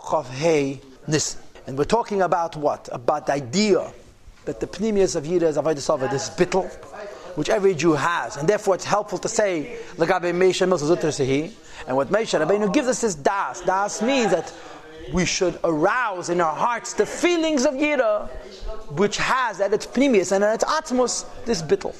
Chav Hey Nissan. And we're talking about what? About the idea that the pnimius of Yira is Avodas Avad, this bittul, which every Jew has. And therefore it's helpful to say, L'gabe Meisha Milsa Zutra Sehi. And what Meisha Rabbeinu gives us is Das. Das means that we should arouse in our hearts the feelings of Yira, which has at its pnimius and at its atmos this bittul.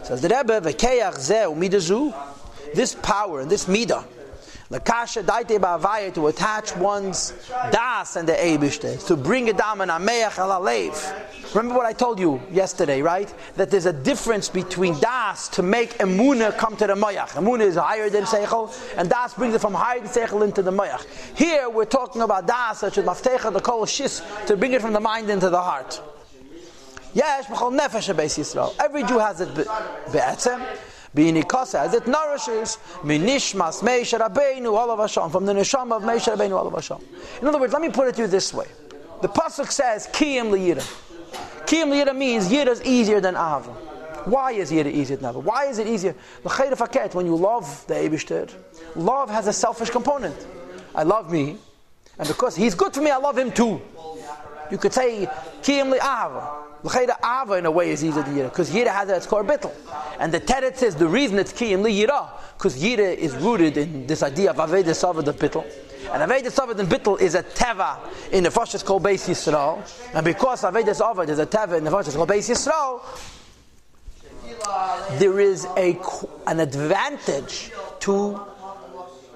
Says the Rebbe, V'keach zeh u'midazu, this power and this midah, L'kasha daite ba'avaya, to attach one's das and the Eibishter, to bring it down and ameach al alev. Remember what I told you yesterday, right? That there's a difference between das to make emunah come to the mayach. Emunah is higher than seichel, and das brings it from higher than seichel into the mayach. Here we're talking about das, such as maftecha, the kol shis, to bring it from the mind into the heart. Yes, b'chol nefesh beis Yisrael. Every Jew has it be'etzem. B'yinikasa, as it nourishes minishmas Meisha Rabbeinu olav Hashem, from the neshama of Meisha Rabbeinu olav Hashem. In other words, let me put it to you this way: the pasuk says Kiyim liyira. Kiyim liyira means Yira is easier than Ahava. Why is Yira easier than Ahava? Why is it easier? L'chayr faket, when you love the Eibishter, love has a selfish component. I love me, and because he's good for me, I love him too. You could say Kiyim li Ahava. L'chayra Ava in a way is easier than Yira, because Yira has its core bittul. And the Teretz says the reason it's Kiyim li Yira, because Yira is rooted in this idea of Aveda Savad of bittul. And Aveda Savad and bittul is a teva in the Foshas called Beis Yisrael. And because Aveda Savad is a teva in the Foshas called Beis Yisrael, there is an advantage to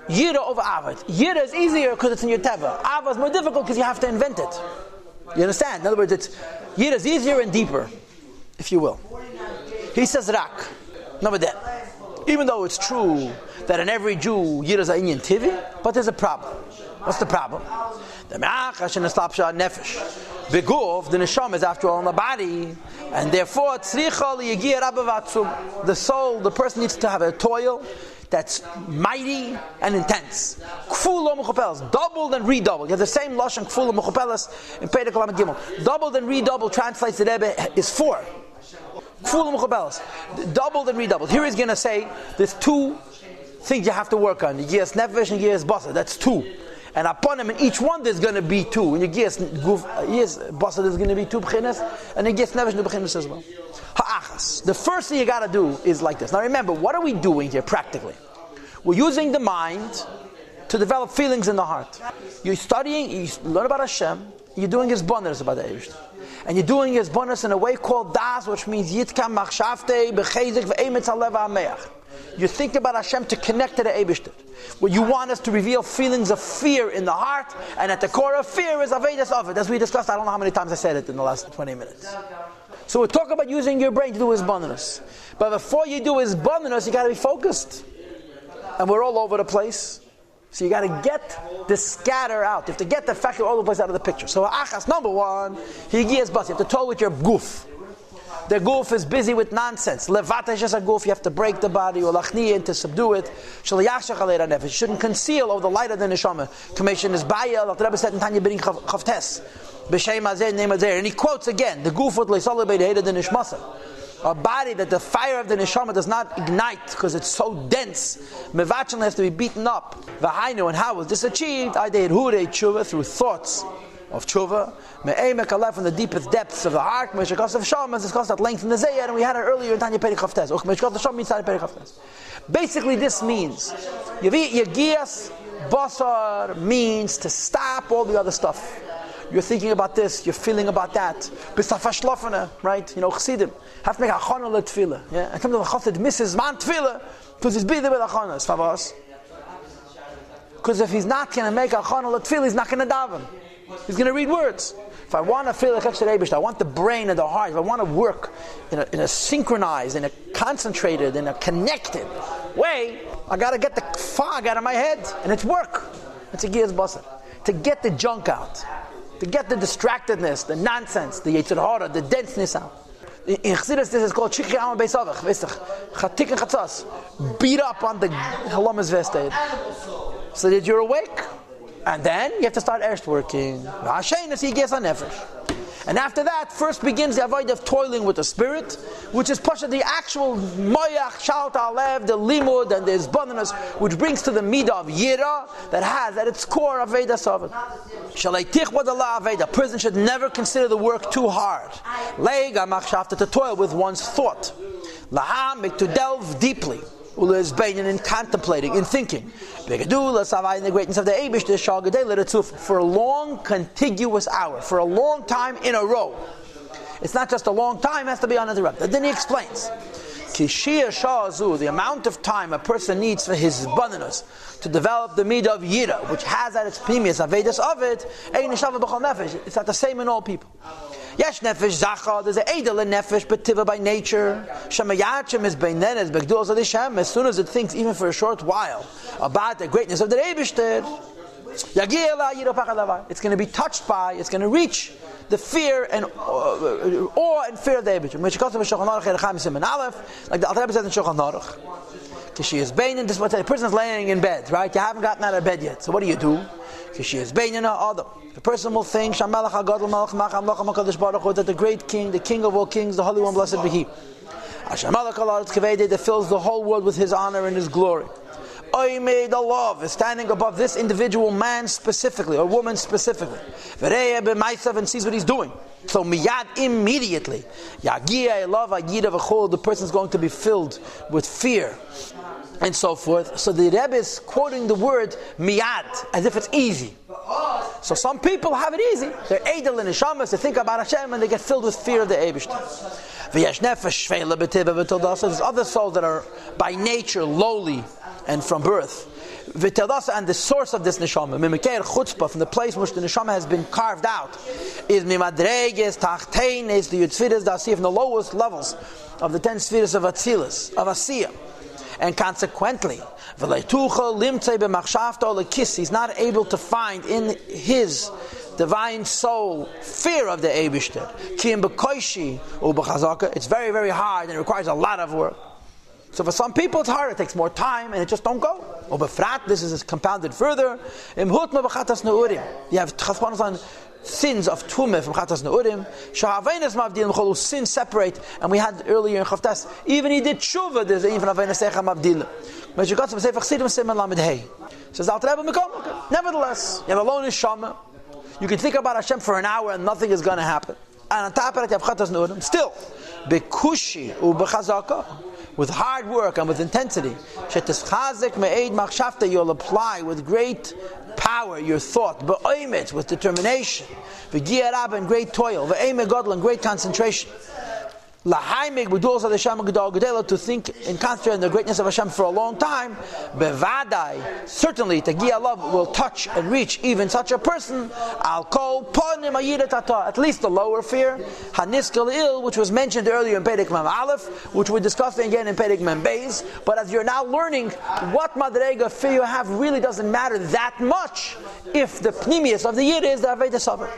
Yira over Avad. Yira is easier because it's in your teva. Ava is more difficult because you have to invent it. You understand? In other words, Yira is easier and deeper, if you will. He says Rak. No, but that. Even though it's true that in every Jew Yira is a inyan tivi, but there's a problem. What's the problem? The me'achash and the slapsha nefesh. Beguf, the neshama is after all in the body, and therefore tzricha liyagia rabavatzum. The soul, the person needs to have a toil that's mighty and intense. Kfulo mechupelas, doubled and redoubled. You have the same lashon kfulo mechupelas in Perek Lamed Gimel. Doubled and redoubled translates the Rebbe is 4. Kfulo mechupelas, doubled and redoubled. Here he's going to say there's 2 things you have to work on: Yiras nefesh and Yiras basar. That's 2. And upon him, in each one there's going to be 2. In Yiras basar there's going to be 2 b'chinas, and in Yiras nefesh 2 b'chinas as well. Ha'achas. The first thing you got to do is like this. Now remember, what are we doing here practically? We're using the mind to develop feelings in the heart. You're studying, you learn about Hashem, you're doing his bonus about the Eibishter. And you're doing his bonus in a way called das, which means yitkam machshavtei b'chezik v'emetz halev ha'meach. You think about Hashem to connect to the Eibishter. What you want us to reveal feelings of fear in the heart, and at the core of fear is Avedas Ovid. As we discussed, I don't know how many times I said it in the last 20 minutes. So we're talking about using your brain to do his bonus. But before you do his bonus, you got to be focused. And we're all over the place. So you got to get the scatter out. You have to get the factor all over the place out of the picture. So achas, number 1, higiyas bas. You have to toll with your goof. The goof is busy with nonsense. Levata is just a goof. You have to break the body, or lachniyin, to subdue it. You shouldn't conceal over the light of the neshama. Commission is bayel. The Rebbe said in Tanya b'ring chavtes. And he quotes again, the goof would hated the nishmasa. A body that the fire of the neshama does not ignite because it's so dense. Mevachel has to be beaten up. V'hainu, and how was this achieved? I did hure tshuva, through thoughts of tshuva. Me'emek alef, from the deepest depths of the heart. Meshakos of sham, as discussed at length in the Zayah, and we had it earlier in Tanya Perek Chavtes. Meshakos of sham means Tanya Perek Chavtes. Basically, this means Yagias basar means to stop all the other stuff. You're thinking about this, you're feeling about that. Right? You know, Chassidim have to make a chana letfila. Yeah? And sometimes the Chassid misses man tefillah because he's busy with a chana. It's favos. Because if he's not going to make a chana letfila, he's not going to daven. He's going to read words. If I want to feel like I want the brain and the heart, if I want to work in a synchronized, in a concentrated, in a connected way, I got to get the fog out of my head. And it's work. It's a giyas basar. To get the junk out. To get the distractedness, the nonsense, the yetzer hara, the denseness out. In Chassidus, this is called Shikri Amma Beisavach. Chatik and Chatzas. Beat up on the Halamas Vested. So that you're awake. And then you have to start erst working. And after that, first begins the avodah of toiling with the spirit, which is pasha the actual moyach, shalta alev, the limud, and the izboninus, which brings to the midah of yira that has at its core avodah savit. Shalaitich what Allah avodah. A person should never consider the work too hard. Lega machshavta, to toil with one's thought. Lahamik, to delve deeply. In contemplating, in thinking, in the greatness of the Eibush, for a long contiguous hour, for a long time in a row. It's not just a long time; it has to be uninterrupted. Then he explains, the amount of time a person needs for his abundance to develop the midah of yira, which has at its premise avedus of it. It's not the same in all people. Yesh nefesh zacha, there's an edel in nefesh, but tiva by nature. Shamayachim is beinenes, begduls of the Shem. As soon as it thinks, even for a short while, about the greatness of the Eibishter, it's going to be touched by, it's going to reach the fear and awe and fear of the Eibishter. Like the Alter Rebbe says in Shulchan Aruch, she is beinin. This is what the person is laying in bed, right? You haven't gotten out of bed yet. So what do? She is beinin adam. The person will think that the great king, the king of all kings, the Holy One, blessed be He, that fills the whole world with His honor and His glory. Allah is standing above this individual man specifically, or woman specifically, and sees what he's doing. So miyad, immediately, the person is going to be filled with fear and so forth. So the Rebbe is quoting the word miyad as if it's easy. So some people have it easy. They're edel in neshamas, they think about Hashem and they get filled with fear of the Eibishter. There's other souls that are by nature lowly and from birth. And the source of this neshama, chutzpah, from the place in which the neshama has been carved out, is mimadreges, tachtenes, the yutzfiras, the asiyah, from the lowest levels of the 10 spheres of Atzilus, of Asiyah. And consequently, he's not able to find in his divine soul fear of the Eibishter. It's very, very hard and it requires a lot of work. So for some people it's hard, it takes more time and it just don't go. This is compounded further. You have chaspanos on sins of tumah from chatas neurim. Shahaveinas mavdilim cholu, sins separate. And we had earlier in Chavtas, even he did tshuva, there's even aveinas secha mavdilim. Says Alter Rebbe, nevertheless, you have a lone neshama. You can think about Hashem for an hour and nothing is going to happen. And on top of that, you have chatas neurim. Still, bekushi ubechazaka, with hard work and with intensity, you'll apply with great power your thought, with determination, and great toil, and great concentration. To think and concentrate on the greatness of Hashem for a long time, certainly love will touch and reach even such a person. At least the lower fear, which was mentioned earlier in Perek Mem Aleph, which we're discussing again in Perek Mem Beis. But as you're now learning what madrega fear you have, really doesn't matter that much if the pnimius of the yid is the avodah saver.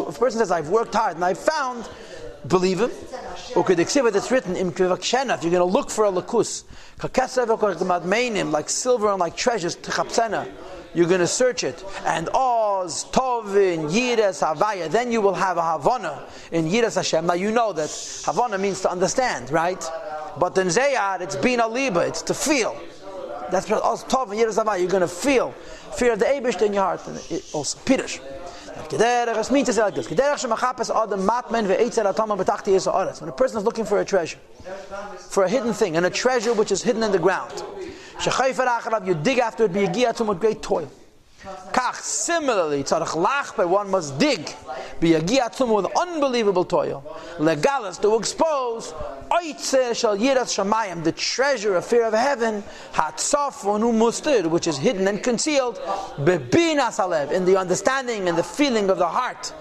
If a person says, I've worked hard and I've found, believe him. It's written in if you're going to look for a lakus, like silver and like treasures, you're going to search it. And Oz, Tovin, Yiras, Havaya, then you will have a Havana in Yiras Hashem. Now you know that Havana means to understand, right? But in Zayar, it's Bina Liba, it's to feel. That's what Oz, Tovin, Yiras, Havaya, you're going to feel fear of the Eibishter in your heart. And also, Pirush. When a person is looking for a treasure, for a hidden thing, and a treasure which is hidden in the ground, you dig after it with great toil. Similarly, one must dig with unbelievable toil, to expose the treasure of fear of heaven, which is hidden and concealed in the understanding and the feeling of the heart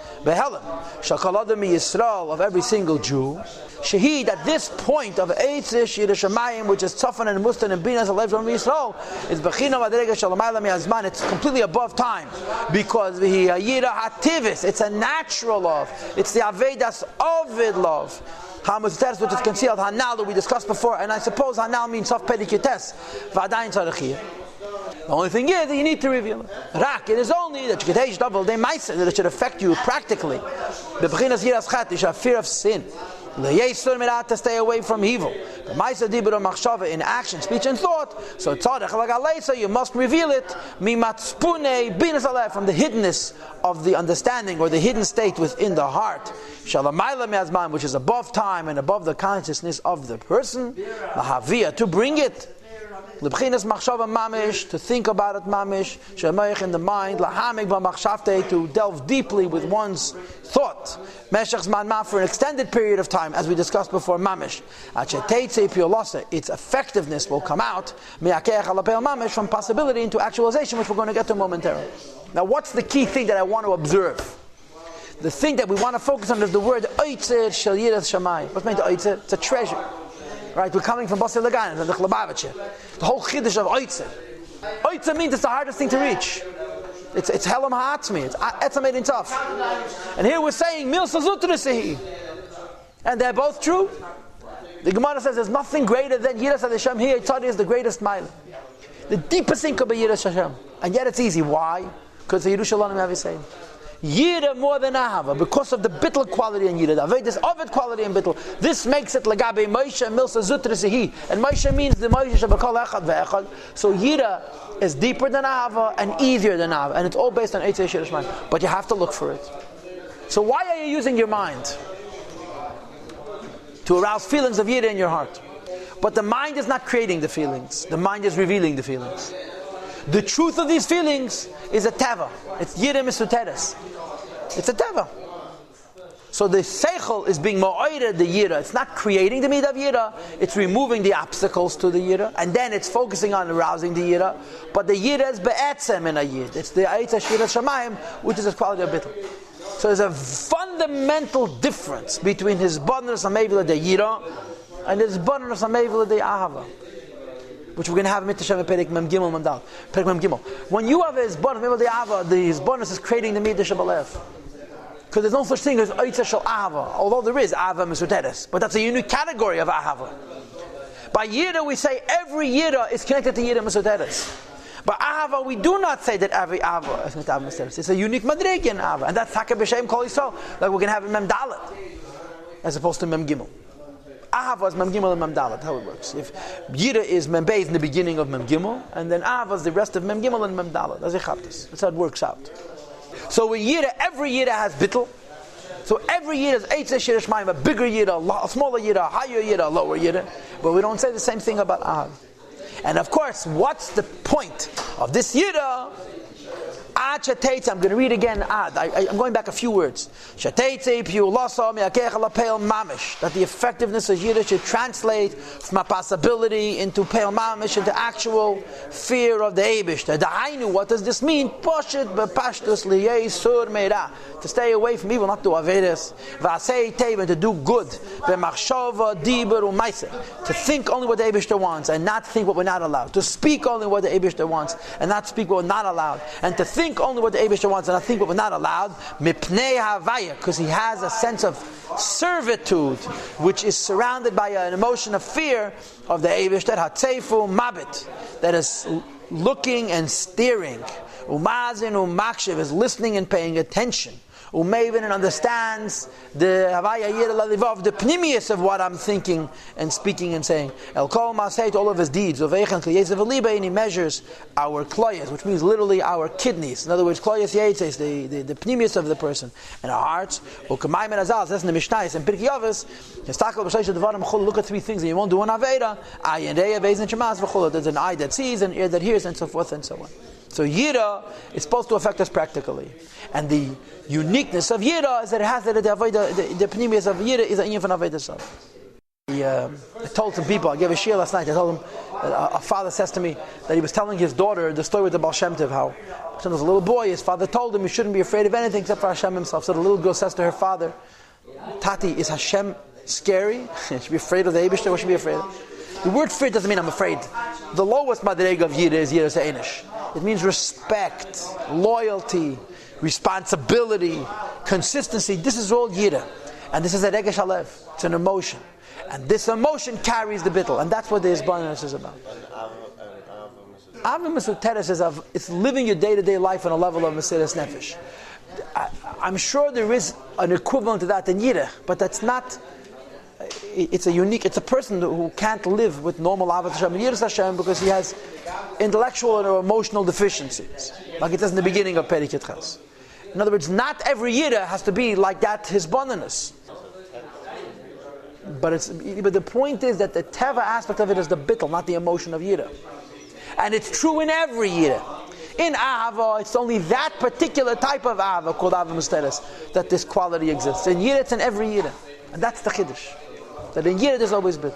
of every single Jew. Shahid, at this point of Eitzish Yerushalayim, which is Tzafan and Mustan and Binas Alev from Yisrael, is Bechina Madrega Shalamayla Mi'azman. It's completely above time because it's a natural love. It's the Avedas Ovid love. Hamuteres, which is concealed. Hanal, that we discussed before, and I suppose Hanal means soft pedicutes. V'adayin tzarechiyah. The only thing is that you need to reveal it. Rak, it is only that you can that it should affect you practically. The beginner's yiras chat, you should have fear of sin. To stay away from evil. In action, speech, and thought. So you must reveal it from the hiddenness of the understanding or the hidden state within the heart, which is above time and above the consciousness of the person, to bring it. To think about it mamish, in the mind, to delve deeply with one's thought, for an extended period of time, as we discussed before, mamish. Its effectiveness will come out from possibility into actualization, which we're going to get to momentarily. Now, what's the key thing that I want to observe? The thing that we want to focus on is the word oitzer shel yiras shamayim. What's meant to oitzer? It's a treasure. Right, we're coming from Basel Lagan, from the Chlebavitcher. The whole chiddush of oitzer. Oitzer means it's the hardest thing to reach. It's helam ha'atzmi. It's etzamed tough. And here we're saying mil sazutrasihi, and they're both true. The Gemara says there's nothing greater than yiras Hashem. Here, Tzadi is the greatest mile. The deepest thing could be yiras Hashem, and yet it's easy. Why? Because the Yerushalayim have saying. Yira more than Ahava, because of the bittul quality in Yira. This Ovid quality in bittul. This makes it Lagabe Moshe Milsa Zutrasihi. And Moshe means the Moshe Shabakal Echad Ve'echad. So Yira is deeper than Ahava and easier than Ahava. And it's all based on Eitzei Shirish Mind. But you have to look for it. So why are you using your mind? To arouse feelings of Yira in your heart. But the mind is not creating the feelings. The mind is revealing the feelings. The truth of these feelings is a teva. It's Yira Misuteres. It's a teva. So the seichel is being ma'oired the yira. It's not creating the mid of yira. It's removing the obstacles to the yira, and then it's focusing on arousing the yira. But the yira is be'etzem in a yid. It's the Eitzah Shiras Shamayim, which is the quality of bittul. So there's a fundamental difference between his badnus amevila de yira and his badnus amevila de ahava, which we're going to have in Mitzvah Perek Mem Gimel Mandal. Perek Mem Gimel. When you have his badnus amevila de ahava, his badnus is creating the midah shabalev. Because there's no such thing as Oitza Shel Ahava, although there is Ahava Mesuteres. But that's a unique category of Ahava. By Yira, we say every Yira is connected to Yira Mesuteres. By Ahava, we do not say that every Ahava is connected to Ahava Mesuteres. It's a unique Madreg in Ahava. And that's Taka B'Shem Kol Yisrael, like we're going to have in Mem Dalet, as opposed to Mem Gimel. Ahava is Mem Gimel and Mem Dalet, how it works. If Yira is Mem Beis in the beginning of Mem Gimel, and then Ahava is the rest of Mem Gimel and Mem Dalet. That's how it works out. So with Yira, every Yira has bittul. So every Yira is Eitzah Shirish Mayim, a bigger Yira, a smaller Yira, a higher Yira, a lower Yira. But we don't say the same thing about Ahav. And of course, what's the point of this Yira? Ad Shateitze, I'm going to read again Ad. I'm going back a few words. Shateitze piu lasa mi'akecha lapel mamish. That the effectiveness of Yira should translate from a possibility into peil mamish, into actual fear of the Eibishter. Da'ainu, what does this mean? Poshet bepashtus liyei sur meira. To stay away from evil, not to averes. V'asei teva, to do good. B'machshava diber u'maisa. To think only what the Eibishter wants and not think what we're not allowed. To speak only what the Eibishter wants and not speak what we're not allowed. And to think only what the Eibishter wants and I think what we're not allowed, mipnei havaya, because he has a sense of servitude which is surrounded by an emotion of fear of the Eibishter, hatzefu mabit, that is looking and steering, umazin umakshiv, is listening and paying attention, umavin, and understands the havaya yira lalivov, the pnimius of what I'm thinking and speaking and saying. El kol masay, to all of his deeds, ovechan kliyesev aliba, and he measures our kloyes, which means literally our kidneys. In other words, kloyes yetzes, the pnimius of the person, and our hearts. Ukamayim and azal, that's in the Mishnayos and Pirkei Avos. Look at three things, and you won't do one avera. Ayin reya, beis and shemas v'chol. There's an eye that sees, an ear that hears, and so forth and so on. So Yira is supposed to affect us practically. And the uniqueness of Yira is that it has the pnimius of Yira is an inyan Avodah Zarah. I told some people, I gave a shir last night, I told them, a father says to me that he was telling his daughter the story with the Baal Shem Tov, how when he was a little boy, his father told him he shouldn't be afraid of anything except for Hashem himself. So the little girl says to her father, Tati, is Hashem scary? Should be afraid of the Eibishter? What should be afraid of? The word fear doesn't mean I'm afraid. The lowest madrega of Yira is Yira Se'enish. It means respect, loyalty, responsibility, consistency. This is all Yira. And this is a Regesh Halev. It's an emotion. And this emotion carries the bittul. And that's what the Isbanus is about. Ava Mesuteres is it's living your day-to-day life on a level of Mesiras Nefesh. I'm sure there is an equivalent to that in Yireh, but that's not. It's a person who can't live with normal Avat Hashem and Yiras Hashem because he has intellectual or emotional deficiencies, like it says in the beginning of Perikut Ches. In other words, not every Yireh has to be like that, his bonus. But the point is that the Teva aspect of it is the bittul, not the emotion of Yireh. And it's true in every Yireh. In Ahava, it's only that particular type of Ahava called Ahava Musteres that this quality exists. In Yireh, it's in every Yireh. And that's the Chiddush. That in Yireh, there's always bit.